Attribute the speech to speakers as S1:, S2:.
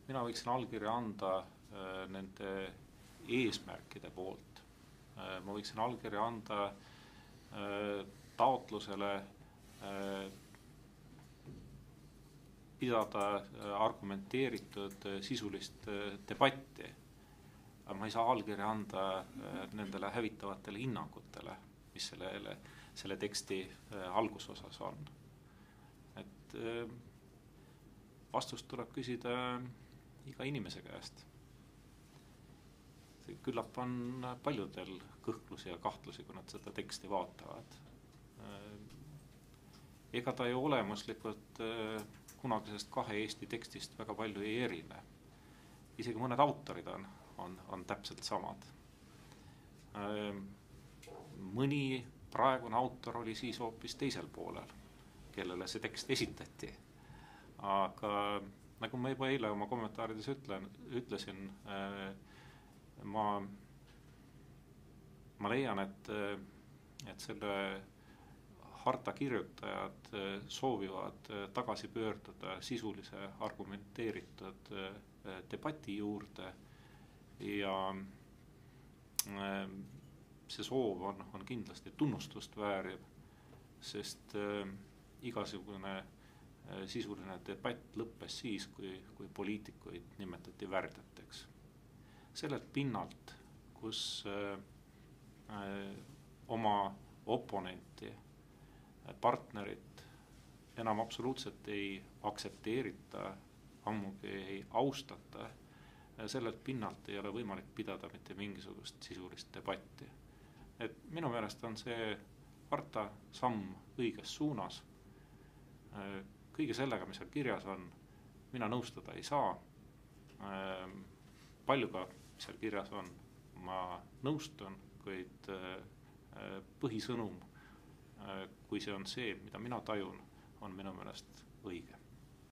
S1: mina võiksin allkirja anda nende eesmärkide poolt. Ma võiksin allkirja anda taotlusele pidada argumenteeritud sisulist debatti. Aga ma ei saa allkirja anda nendele hävitavatele hinnangutele, mis selle teksti algusosas on. Et vastust tuleb küsida iga inimese käest. Küllap on paljudel kõhklusi ja kahtlusi, kui nad seda teksti vaatavad. Ega ta ju olemuslikult kunagisest kahe Eesti tekstist väga palju ei erine. Isegi mõned autorid on täpselt samad. Mõni praegune autor oli siis hoopis teisel poolel, kellele see tekst esitati. Aga nagu ma juba eile oma kommentaarides ütlesin, ma leian, et selle harta kirjutajad soovivad tagasi pöörduda sisulise argumenteeritud debati juurde ja see soov on kindlasti tunnustust vääriv, sest igasugune sisuline debatt lõppes siis, kui poliitikuid nimetati värdjateks. Sellelt pinnalt, kus oma oponenti, partnerit enam absoluutselt ei aktsepteerita, ammugi ei austata, sellelt pinnalt ei ole võimalik pidada mitte mingisugust sisulist debatti. Et minu meelest on see harta samm õiges suunas. Kõige sellega, mis seal kirjas on, mina nõustada ei saa. Paljuga, mis seal kirjas on, ma nõustun, kuid põhisõnum, kui see on see, mida mina tajun, on minu meelest õige.